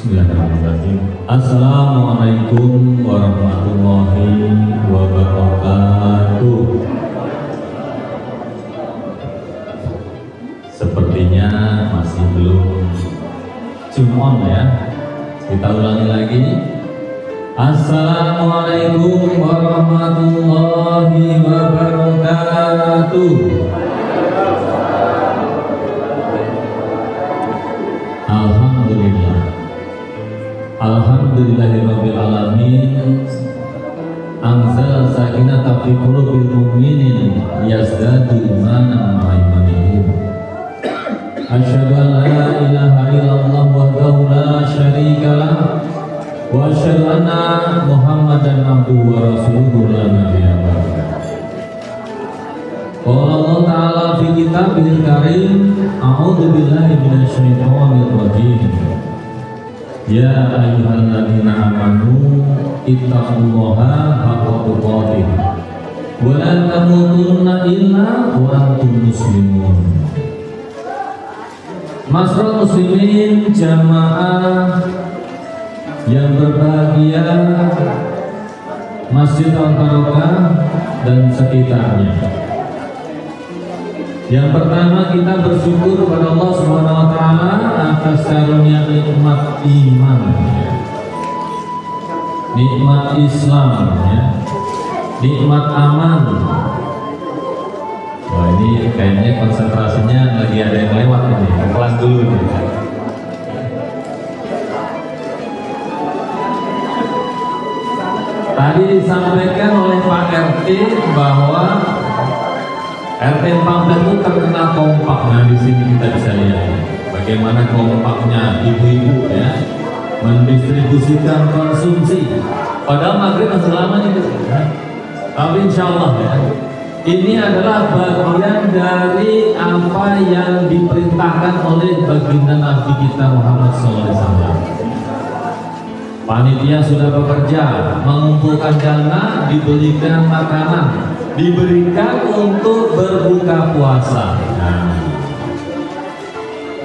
Bismillahirrahmanirrahim. Assalamualaikum warahmatullahi wabarakatuh. Sepertinya masih belum Jum'on ya. Kita ulangi lagi. Assalamualaikum warahmatullahi wabarakatuh. Alhamdulillah. Alhamdulillahirabbil alamin. Anzal sakinata fi qulubil mu'minin yazdadu imanan ma'a imanihim. Asyhadu an la ilaha illallah wahdahu la syarika lah wa asyhadu anna Muhammadan abduhu wa rasuluhu la nabiyya ba'dahu. Qala Allah Ta'ala fi kitabihil karim, a'udzu billahi minasyaitonir rajim. Ya ayyuhalladzina amanu ittaqullaha haqqa tuqatih wa la tamutunna illa wa antum muslimun. Masyarul muslimin jamaah yang berbahagia, Masjid Al-Barokah dan sekitarnya. Yang pertama, kita bersyukur kepada Allah Subhanahu wa taala atas karunia nikmat iman, nikmat Islam ya, nikmat aman. Wah, ini kayaknya konsentrasinya lagi ada yang lewat ini. Pelan dulu nih. Tadi disampaikan oleh Pak RT bahwa RT 14 itu terkenal kompak. Nah, di sini kita bisa lihat bagaimana kompaknya ibu-ibu ya mendistribusikan konsumsi. Padahal maghrib masih lama nih, ya. Tapi insya Allah ya, ini adalah bagian dari apa yang diperintahkan oleh baginda Nabi kita Muhammad SAW. Panitia sudah bekerja mengumpulkan dana, dibelikan makanan, diberikan untuk berbuka puasa. Nah,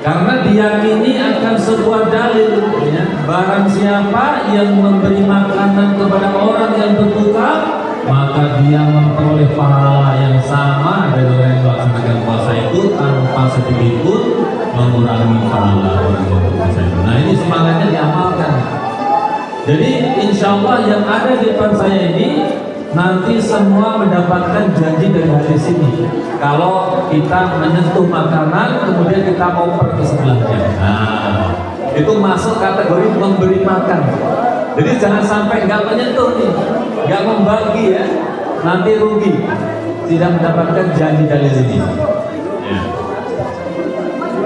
karena diyakini akan sebuah dalil ya, barang siapa yang memberi makanan kepada orang yang berbuka, maka dia memperoleh pahala yang sama dari orang yang melaksanakan puasa itu tanpa sedikit pun mengurangi pahala orang yang berpuasa itu. Nah, ini semangatnya diamalkan. Jadi insya Allah yang ada di depan saya ini nanti semua mendapatkan janji dari hadis ini. Kalau kita menyentuh makanan kemudian kita mau pergi sebelahnya, nah itu masuk kategori memberi makan. Jadi jangan sampai nggak menyentuh nih, nggak membagi ya, nanti rugi, tidak mendapatkan janji dari ini ya.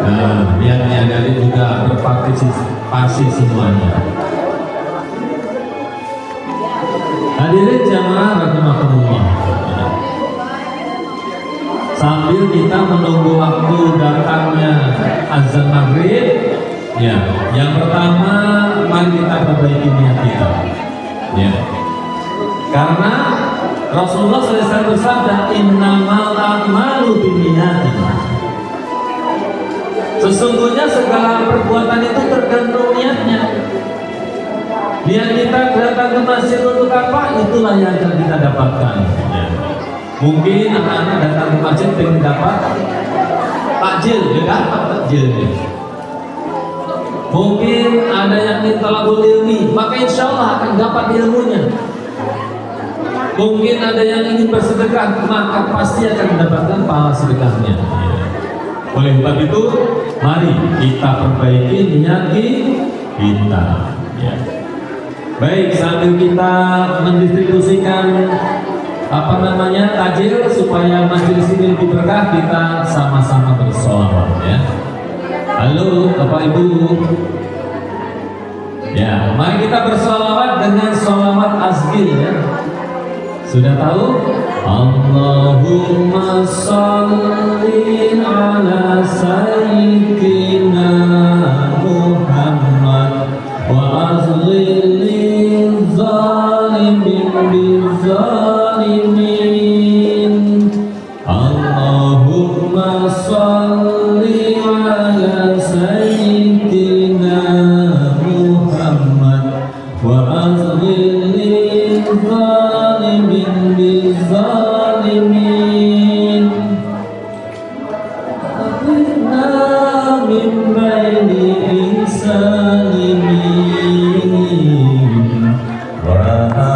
Nah, biar niaga juga berpartisipasi semuanya. Hadirin jamaah rahimakumullah. Sambil kita menunggu waktu datangnya azan maghrib, ya, yang pertama mari kita perbaiki niat kita, ya. Karena Rasulullah SAW bersabda, innamal a'malu binniyati. Sesungguhnya segala perbuatan itu tergantung niatnya. Niat kita datang ke masjid untuk apa? Itulah yang akan kita dapatkan ya. Mungkin anak-anak datang ke masjid ingin dapat takjil, ya dapat takjilnya. Mungkin ada yang ingin talabul ilmi, maka insya Allah akan dapat ilmunya. Mungkin ada yang ingin bersedekah, maka pasti akan mendapatkan pahala sedekahnya ya. Oleh sebab itu, mari kita perbaiki niat kita ya. Baik, sambil kita mendistribusikan takjil supaya majelis ini lebih berkah, kita sama-sama bersolawat ya. Halo Bapak Ibu. Ya, mari kita bersolawat dengan solawat asgil ya. Sudah tahu? Allahumma sholli ala sayyidina Muhammad wa azlil zalimin bizalimin. Allahumma sholli ala sayyidina Muhammad akhrijna min baini salimin wa ala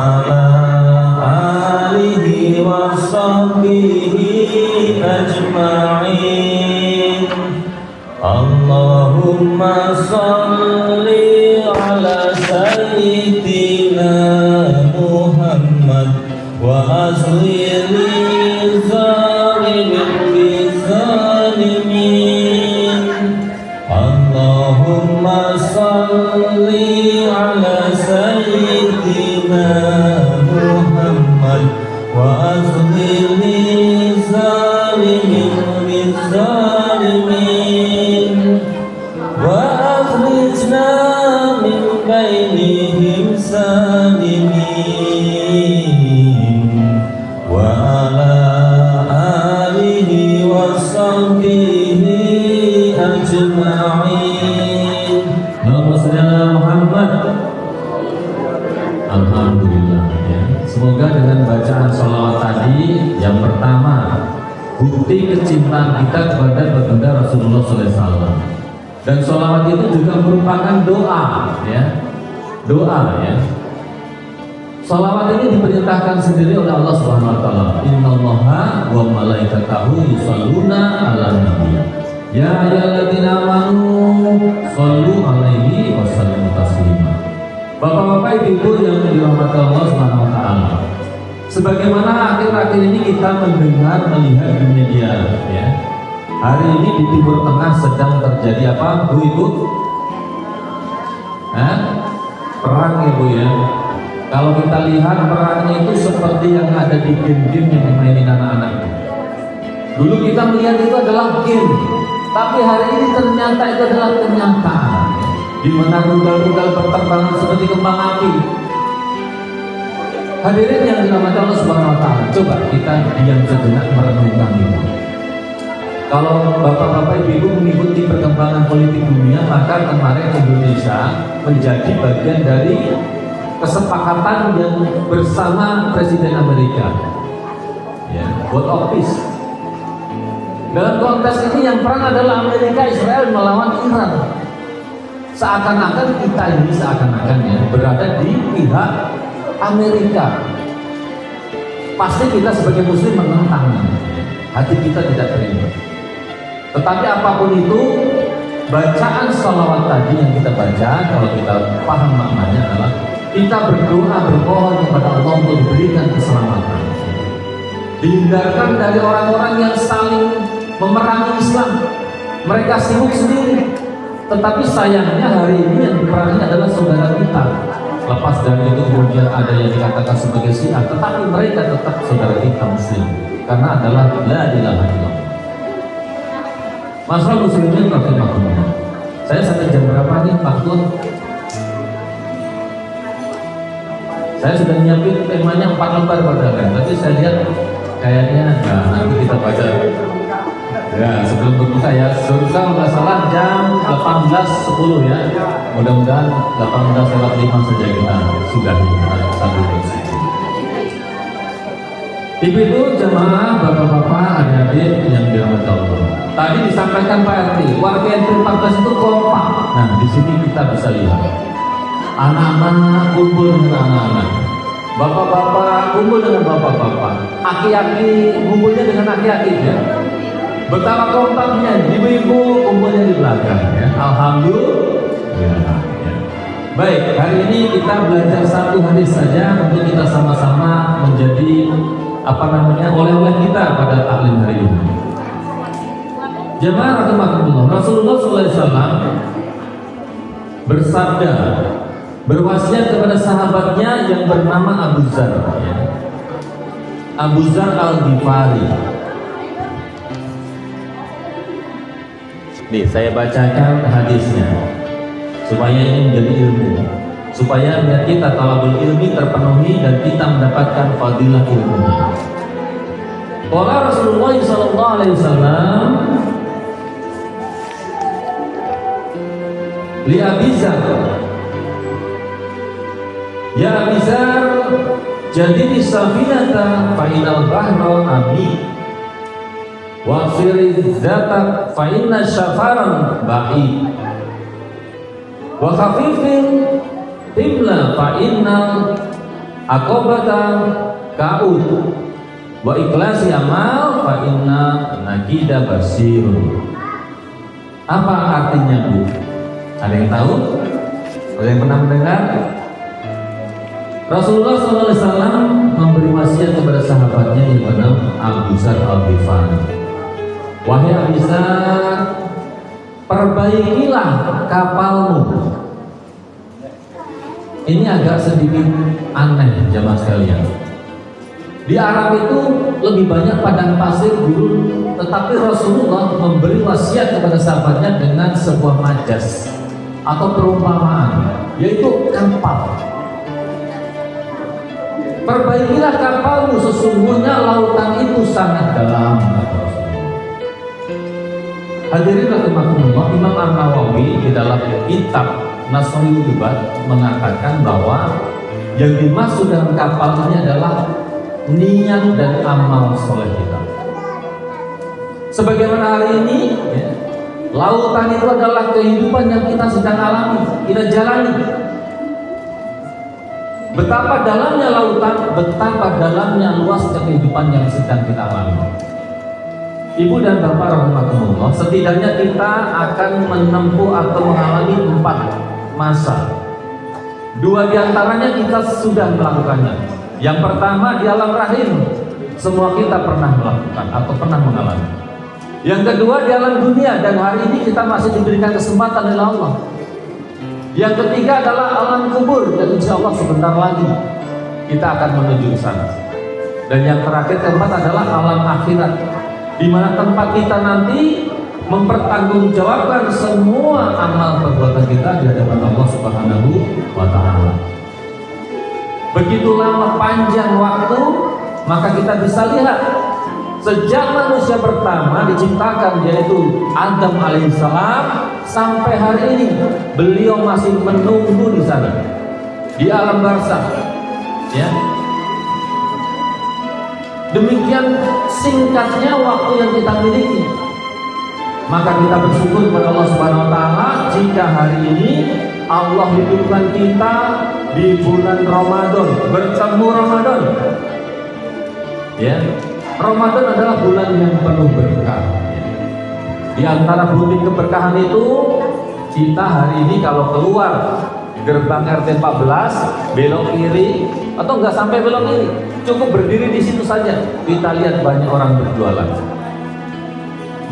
alihi wa sahbihi ajma'in. Allahumma salli ala sayyidina Muhammad wa aslili zalimin bizalimin. Allahumma salli ala sayyidina Muhammad wa aslili zalimin bizalimin wa akhrijna min bainihim salimin wa ala alihi wa sahbihi ajma'in. Allahumma shalli ala Muhammad. Alhamdulillah ya. Semoga dengan bacaan sholawat tadi yang pertama bukti kecintaan kita kepada baginda Rasulullah SAW. Dan sholawat itu juga merupakan doa ya, doa ya. Sholawat ini diperintahkan sendiri oleh Allah Subhanahu Wa Taala. Innallaha wa malaikatahu yusholluna ala nabi. Ya ayyuhalladzina amanu shollu alaihi wa sallimu taslima. Bapak-bapak, ibu-ibu yang dirahmati Allah Subhanahu Wa Taala. Sebagaimana akhir-akhir ini kita mendengar, melihat di media ya. Hari ini di Timur Tengah sedang terjadi apa, Bu Ibu? Perang Ibu ya. Kalau kita lihat perangnya itu seperti yang ada di game-game yang dimainin anak-anak. Dulu kita melihat itu adalah game, tapi hari ini ternyata itu adalah kenyataan. Di mana rudal-rudal berterbangan seperti kembang api. Hadirin yang dirahmati Allah Subhanahu Wa Taala, coba kita diam sejenak merenungkan ini. Kalau bapak-bapak ibu mengikuti perkembangan politik dunia, maka kemarin Indonesia menjadi bagian dari kesepakatan yang bersama Presiden Amerika, ya, World of Peace. Dalam konteks ini yang perang adalah Amerika Israel melawan Iran. Seakan-akan kita ini ya, berada di pihak Amerika. Pasti kita sebagai Muslim menentangnya. Hati kita tidak terima. Tetapi apapun itu, bacaan sholawat tadi yang kita baca, kalau kita paham maknanya adalah kita berdoa, bermohon kepada Allah untuk diberikan keselamatan, dihindarkan dari orang-orang yang saling memerangi Islam. Mereka sibuk sendiri, tetapi sayangnya hari ini yang diperangi adalah saudara kita. Lepas dari itu kemudian ada yang dikatakan sebagai Syiah, tetapi mereka tetap saudara kita Muslim, karena adalah la ilaha illallah. Masalah muslimin rahimahullah. Saya sampai jam berapa nih Pak Tur? Saya sudah nyiapin temanya 4 lembar padahal, tapi saya lihat kayaknya nanti kita baca. Ya, sebelum berbuka ya, surga nggak salah jam 18.10 ya. Mudah-mudahan 18.05 saja kita sudah sampai di situ. Ibu-ibu, jamaah, bapak-bapak, adik-adik yang dirahmati Allah. Tadi disampaikan Pak RT, warga NT 14 itu kompak. Nah, di sini kita bisa lihat anak-anak kumpul dengan anak-anak, bapak-bapak kumpul dengan bapak-bapak, aki-aki kumpulnya dengan aki-aki ya. Betapa kompaknya, ibu-ibu kumpulnya di belakang ya. Alhamdulillah ya. Baik, hari ini kita belajar satu hadis saja untuk kita sama-sama menjadi oleh-oleh kita pada taklim hari ini. Jemaah rahimakumullah, Rasulullah SAW bersabda, berwasiat kepada sahabatnya yang bernama Abu Dzar ya. Abu Dzar Al-Ghifari. Nih, saya bacakan hadisnya supaya ini menjadi ilmu, supaya biar kita talabul ilmi terpenuhi dan kita mendapatkan fadilah ilmunya. Qala Rasulullah sallallahu alaihi wasallam li Abi Dzar, ya Abi Dzar, jadi safinata fa inal bahra ami. Wasiri zata fa inna syafaran ba'i wa khafifin timla fa inna aqobata ka'ud wa ikhlasi amal fa inna nakida basirun. Apa artinya, Bu? Ada yang tahu? Ada yang pernah mendengar? Rasulullah SAW memberi wasiat kepada sahabatnya yang bernama Abu Dzar Al-Ghifari. Wahai Abu Dzar, perbaikilah kapalmu. Ini agak sedikit aneh jamaah sekalian. Di Arab itu lebih banyak padang pasir, gurun, tetapi Rasulullah memberi wasiat kepada sahabatnya dengan sebuah majas atau perumpamaan, yaitu kapal. Perbaikilah kapalmu, sesungguhnya lautan itu sangat dalam. Hadirin rahimakumullah, Imam An-Nawawi di dalam kitab Nasrul Ubaid mengatakan bahwa yang dimaksud dalam kapal ini adalah niat dan amal soleh kita. Sebagaimana hari ini, ya, lautan itu adalah kehidupan yang kita sedang alami, kita jalani. Betapa dalamnya lautan, betapa dalamnya luasnya kehidupan yang sedang kita alami. Ibu dan bapak rahmatullah, setidaknya kita akan menempuh atau mengalami 4 masa. 2 diantaranya kita sudah melakukannya. Yang pertama di alam rahim, semua kita pernah melakukan atau pernah mengalami. Yang kedua di alam dunia, dan hari ini kita masih diberikan kesempatan oleh Allah. Yang ketiga adalah alam kubur, dan insya Allah sebentar lagi kita akan menuju ke sana. Dan yang terakhir keempat adalah alam akhirat, di mana tempat kita nanti mempertanggungjawabkan semua amal perbuatan kita di hadapan Allah Subhanahu wa Ta'ala. Begitu lama panjang waktu, maka kita bisa lihat sejak manusia pertama diciptakan, yaitu Adam alaihissalam, sampai hari ini beliau masih menunggu di sana, di alam barzakh. Ya, demikian singkatnya waktu yang kita miliki. Maka kita bersyukur kepada Allah Subhanahu wa Ta'ala jika hari ini Allah hidupkan kita di bulan Ramadan, bertemu Ramadan. Ya, Ramadan adalah bulan yang penuh berkah. Di antara butir keberkahan itu, kita hari ini kalau keluar gerbang RT 14 belok kiri, atau enggak sampai belok kiri, cukup berdiri di situ saja, kita lihat banyak orang berjualan,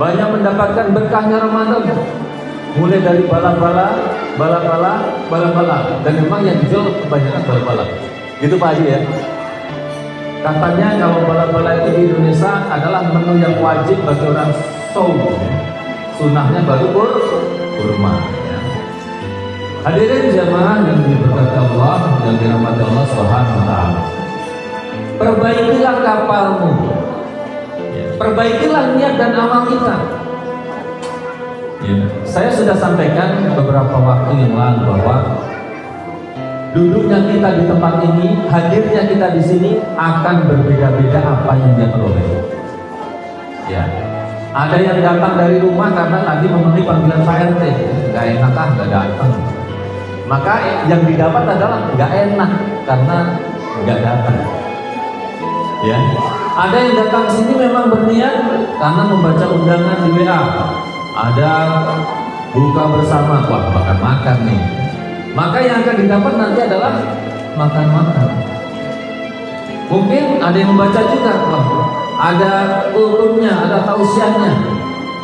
banyak mendapatkan berkahnya Ramadan, mulai dari bala-bala, dan memang yang dijual kebanyakan bala-bala. Gitu Pak Haji ya. Katanya kalau bala-bala itu di Indonesia adalah menu yang wajib bagi orang saum. Sunnahnya baru kurma. Ya. Hadirin jamaah yang diberkati Allah, yang dirahmati Allah Subhanahu wa Ta'ala. Perbaikilah kapalmu. Ya. Perbaikilah niat dan amal kita. Ya. Saya sudah sampaikan beberapa waktu yang lalu bahwa duduknya kita di tempat ini, hadirnya kita di sini akan berbeda-beda apa yang dia peroleh. Ya. Ada yang datang dari rumah karena tadi memenuhi panggilan Pak RT, nggak enak nggak datang. Maka yang didapat adalah nggak enak karena nggak datang. Ya. Ada yang datang sini memang berniat karena membaca undangan di WA. Ada buka bersama, wah makan nih. Maka yang akan didapat nanti adalah makan-makan. Mungkin ada yang membaca juga, wah ada kultumnya, ada tausiahnya,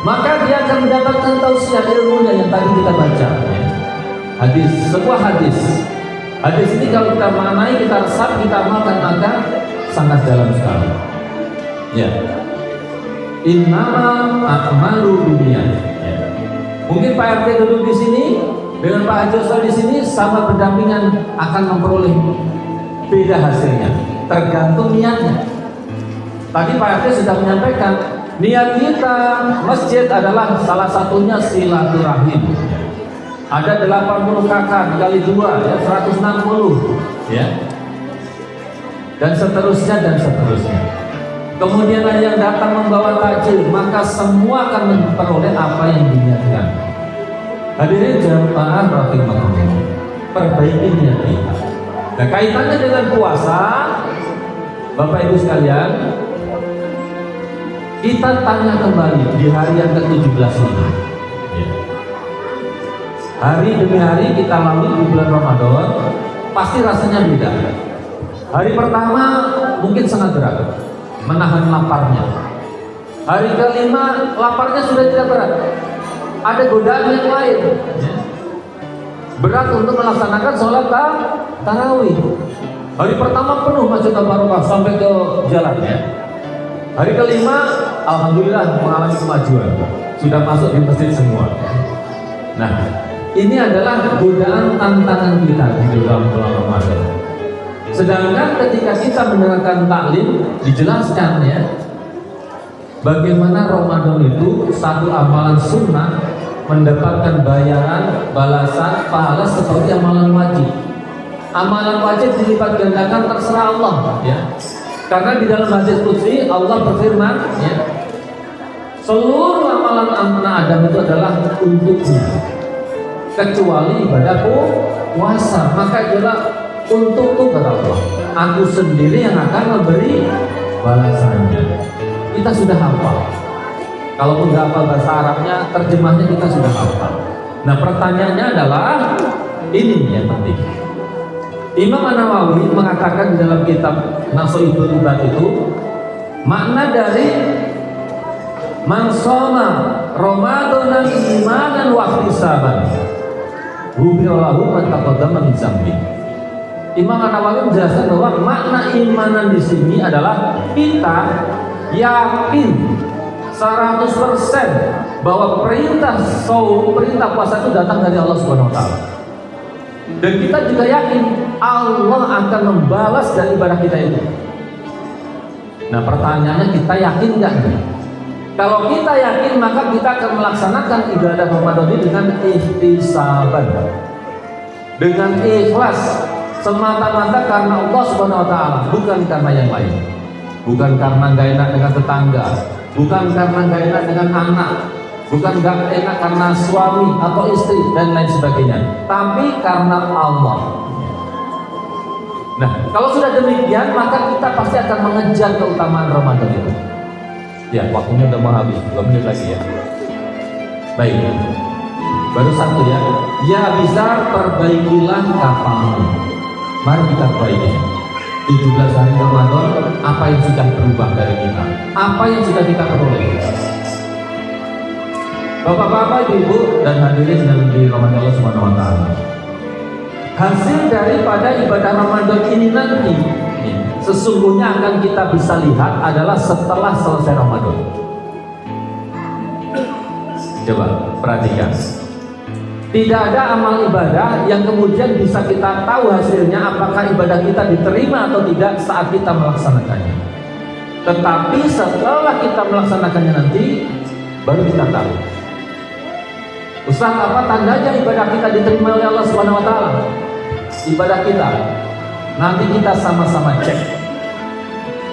maka dia akan mendapatkan tausiah ilmunya yang tadi kita baca. Hadis, sebuah hadis. Hadis ini kalau kita maknai, kita resap, kita amalkan, maka sangat dalam sekali. Ya. Innamal a'malu binniyat. Ya. Mungkin Pak RT duduk di sini dengan Pak Haji Ustaz di sini sama berdampingan, akan memperoleh beda hasilnya, tergantung niatnya. Tadi Pak RT sudah menyampaikan, niat kita masjid adalah salah satunya silaturahim. Ada 80 kakak dikali 2, ya 160, ya. Dan seterusnya dan seterusnya. kemudian ada yang datang membawa takjil, maka semua akan memperoleh apa yang diniatkan. Hadirin jamaah rahimahullah, perbaiki niat kita. Nah, kaitannya dengan puasa, Bapak Ibu sekalian, kita tanya kembali di hari yang ke-17 ini. Ya. Hari demi hari kita lalui di bulan Ramadan, pasti rasanya beda. Hari pertama mungkin sangat berat, menahan laparnya. Hari kelima laparnya sudah tidak berat, ada godaan yang lain. Ya. Berat untuk melaksanakan sholat tarawih. Hari pertama penuh masjid Barokah sampai ke jalannya. Hari kelima, alhamdulillah mengalami kemajuan, sudah masuk di masjid semua. Nah, ini adalah godaan tantangan kita di dalam bulan Ramadan. Sedangkan ketika kita mendengarkan taklim, dijelaskan ya, bagaimana Ramadan itu satu amalan sunnah mendapatkan bayaran, balasan, pahala seperti amalan wajib. Amalan wajib dilipat gandakan terserah Allah, ya. Karena di dalam hadis qudsi Allah berfirman, ya, seluruh amalan anak Adam itu adalah untuknya, kecuali ibadah puasa, maka adalah untukku kata Allah. Aku sendiri yang akan memberi balasannya. Kita sudah hafal. Kalaupun nggak hafal bahasa Arabnya, terjemahnya kita sudah hafal. Nah, pertanyaannya adalah ini yang penting. Imam An-Nawawi mengatakan di dalam kitab Nashul Ibad itu, makna dari man shoma Ramadan imanan wa ihtisaban ghufira ma taqaddama min dzambi. Imam An-Nawawi menjelaskan bahwa makna imanan di sini adalah kita yakin 100% bahwa perintah saum, perintah puasa itu datang dari Allah Subhanahu wa taala. Dan kita juga yakin Allah akan membalas dari ibadah kita itu. Nah, pertanyaannya, kita yakin nggak? Kalau kita yakin, maka kita akan melaksanakan ibadah Ramadan ini dengan ihtisaban, dengan ikhlas, semata-mata karena Allah Subhanahu wa taala, bukan karena yang lain. Bukan karena nggak enak dengan tetangga, bukan karena nggak enak dengan anak, bukan nggak enak karena suami atau istri dan lain sebagainya, tapi karena Allah. Nah, kalau sudah demikian, maka kita pasti akan mengejar keutamaan Ramadan itu. Ya, waktunya udah mau habis, 2 menit lagi ya. Baik, baru satu ya. Ya bisa, perbaikilah kapalmu. Mari kita perbaiki. 17 hari Ramadan, apa yang sudah berubah dari kita? Apa yang sudah kita peroleh? Bapak-bapak, ibu, dan hadirin yang dirahmati Allah Subhanahu wa taala. Hasil daripada ibadah Ramadan ini nanti sesungguhnya akan kita bisa lihat adalah setelah selesai Ramadan. Coba perhatikan. Tidak ada amal ibadah yang kemudian bisa kita tahu hasilnya apakah ibadah kita diterima atau tidak saat kita melaksanakannya. Tetapi setelah kita melaksanakannya nanti baru kita tahu. Ustaz, apa tandanya ibadah kita diterima oleh Allah Subhanahu wa taala? Ibadah kita nanti kita sama-sama cek.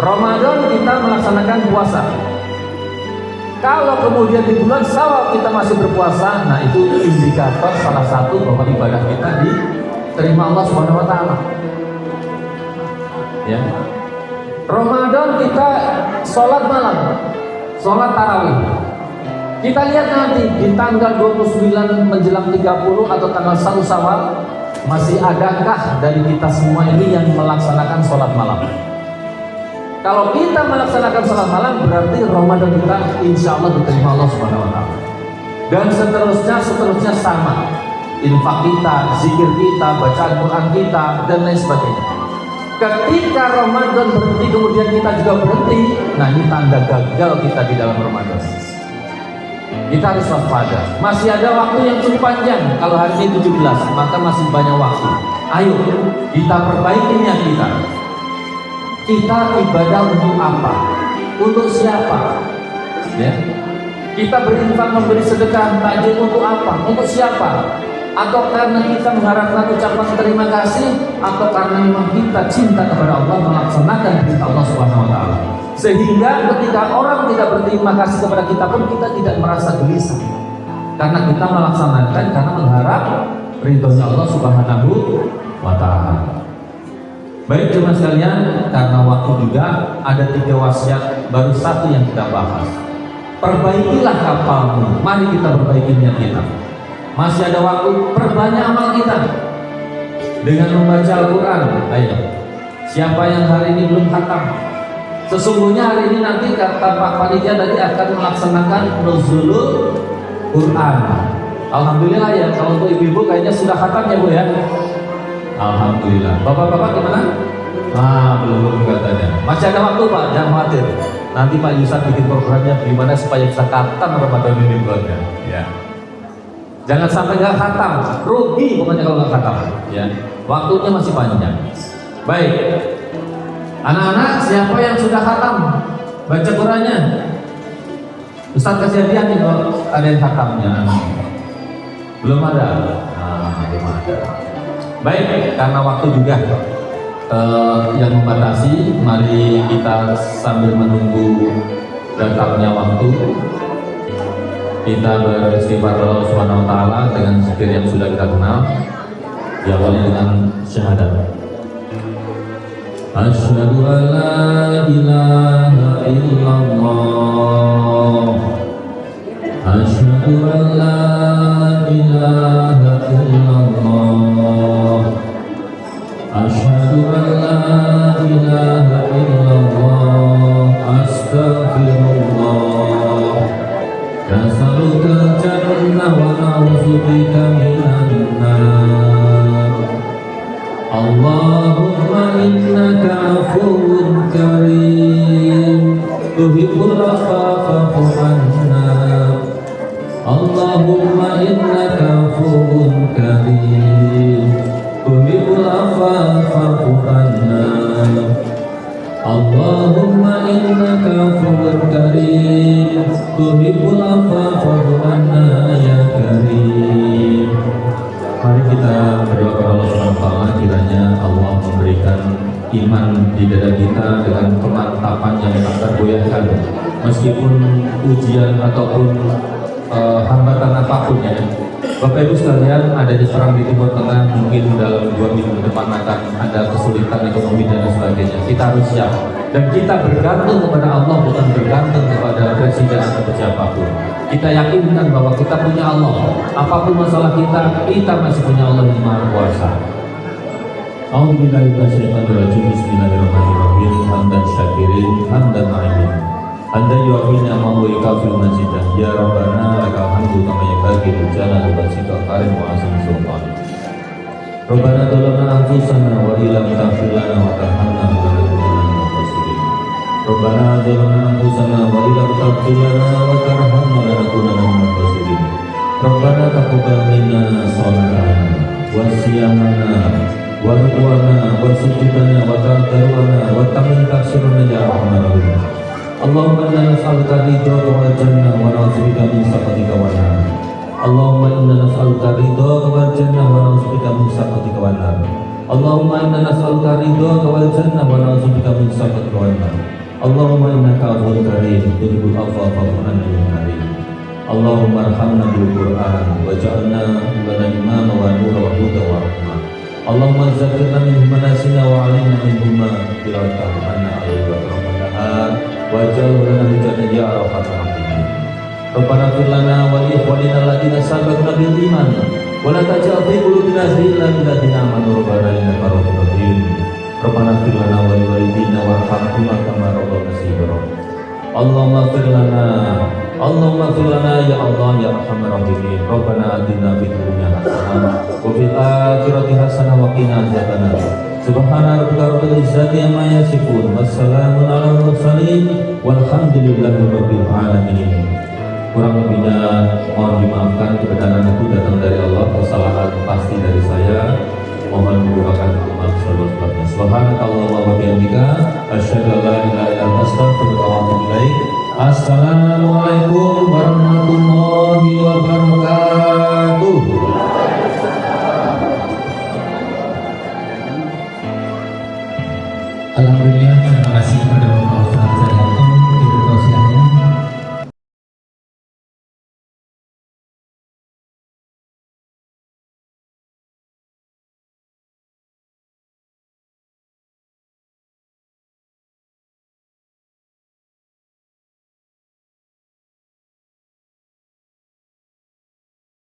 Ramadan kita melaksanakan puasa. Kalau kemudian di bulan Syawal kita masih berpuasa, nah itu indikator salah satu bahwa ibadah kita diterima Allah Subhanahu wa taala. Ya. Ramadan kita sholat malam, sholat tarawih. Kita lihat nanti di tanggal 29 menjelang 30 atau tanggal 1 Syawal, masih adakah dari kita semua ini yang melaksanakan sholat malam? Kalau kita melaksanakan sholat malam, berarti Ramadan kita insya Allah diterima Allah Subhanahu wa taala. Dan seterusnya sama. Infak kita, zikir kita, bacaan Quran kita, dan lain sebagainya. Ketika Ramadan berhenti kemudian kita juga berhenti, nah ini tanda gagal kita di dalam Ramadan. Kita harus waspada. Masih ada waktu yang cukup panjang. Kalau hari ini 17, maka masih banyak waktu. Ayo kita perbaiki niat kita. Kita ibadah untuk apa? Untuk siapa? Ya. Kita berinfak, memberi sedekah, takjil untuk apa? Untuk siapa? atau karena kita mengharapkan ucapan terima kasih, atau karena memang kita cinta kepada Allah, melaksanakan perintah Allah Subhanahu wa taala. Sehingga ketika orang tidak berterima kasih kepada kita pun kita tidak merasa gelisah. Karena kita melaksanakan karena mengharap ridhonya Allah Subhanahu wa taala. Baik jemaah sekalian, karena waktu juga ada 3 wasiat, baru 1 yang kita bahas. Perbaikilah kapalmu. Mari kita perbaiki niat kita. Masih ada waktu, perbanyak amal kita dengan membaca Al-Quran. Ayo, siapa yang hari ini belum khatam? Sesungguhnya hari ini nanti kata Pak Panitia tadi akan melaksanakan nuzulul Quran. Alhamdulillah ya, kalau untuk ibu-ibu kayaknya sudah khatam ya Bu ya. Alhamdulillah. Bapak-bapak gimana? Belum katanya. Masih ada waktu Pak, jangan khawatir. Nanti Pak Yusuf bikin programnya gimana supaya bisa khatam Ramadan ini buatnya. Ya. Jangan sampai nggak khatam, rugi pokoknya kalau nggak khatam. Ya. Waktunya masih panjang. Baik. Anak-anak, siapa yang sudah khatam? Baca Qurannya. Ustaz kasih hadiah nih kalau ada yang khatamnya. Belum ada. Belum ada. Baik, karena waktu juga yang membatasi, mari kita sambil menunggu datangnya waktu, kita beristighfar Allah Subhanahu wa taala dengan zikir yang sudah kita kenal. Diawali dengan syahadat. Asyhadu an la ilaha illallah. Asyhadu an la ilaha illallah. Asyhadu an la ilaha illallah. Astaghfirullah. Nas'aluka al-jannah wa na'udzubika minan nar. Allahumma innaka afuwwun karim, tuhibbul afwa fa'fu anna. Allahumma innaka afuwwun karim, tuhibbul afwa fa'fu anna. Allahumma innaka afuwwun karim, tuhibbul afwa fa'fu anna ya karim. Mari kita berdoa kepada Allah Subhanahu wa taala, kiranya Allah memberikan iman di dada kita dengan kemantapan yang tak tergoyahkan meskipun ujian ataupun hambatan apapun ya. Bapak Ibu sekalian, adanya perang di Timur Tengah, mungkin dalam 2 minggu depan akan ada kesulitan ekonomi dan sebagainya. Kita harus siap dan kita bergantung kepada Allah, bukan bergantung kepada presiden atau siapapun. Kita yakinkan bahwa kita punya Allah. Apapun masalah kita masih punya Allah yang Maha Kuasa. A'udzubillahiminasyaitonirrajim. Bismillahirrahmanirrahim. Hamdan syakirin, hamdan na'imin. Anda yu'afina ma'u ikafil majidah. Ya Rabbana lakal hamdu kama yabagi jalal wajhika karim wa azim sultan. Rabbana zalamna anfusana wa illam taghfir lana wa tarhamna lanakunanna minal khasirin. Rabbana zalamna anfusana wa illam taghfir lana wa tarhamna lanakunanna minal khasirin. Rabbana taqabbal minna shalatana wa siyamana wa ruku'ana wa sujudana wa tadarruana wa tamim taksirana ya arhamar rahimin. Allahumma inna nas'aluka ridhaka wal jannah wa na'udzubika min sakhatika wan nar. Allahumma inna nas'aluka ridhaka wal jannah wa na'udzubika min sakhatika wan nar. Allahumma inna nas'aluka ridhaka wal jannah wa na'udzubika min sakhatika wan nar. Allahumma innaka afuwwun karim, tuhibbul afwa fa'fu anna ya karim. Allahumma arhamna bil Qur'an waj'alna lana imama wa nuran wa hudan wa rahmah. Allahumma zakkirna minhu manasina wa 'allimna minhu ma tilawatan anna alayhi wa rahmatan wa ja'alna lana hujjatan ya arhamar rahimin. Rabbana fir lana wa li ikhwanina alladziina sabaquna bil iman wa la taj'al fi qulubina ghillan lil ladzina amanu rabbana innaka ra'ufur rahim. Rabbana fir lana wa li walidina warhamhuma kama rabbayana shighra. Allahumma fir lana ya Allah ya arhamar rahimin. Rabbana atina fid dunya hasanah wa fil akhirati hasanah wa qina adzabannar. Subhana rabbika rabbil izzati amma yasifun, wassalamun alal mursalin, walhamdulillahi rabbil alamin. Kurang lebihnya mohon dimaafkan, kebenaran itu datang dari Allah, kesalahan pasti dari saya. Mohon didoakan maaf sebab-sebabnya. Subhanakallahumma wa bihamdika, asyhadu an la ilaha illa anta, astaghfiruka wa atubu ilaik. Assalamualaikum warahmatullahi wabarakatuh. Alhamdulillah, terima kasih kepada Bapak Ustadz.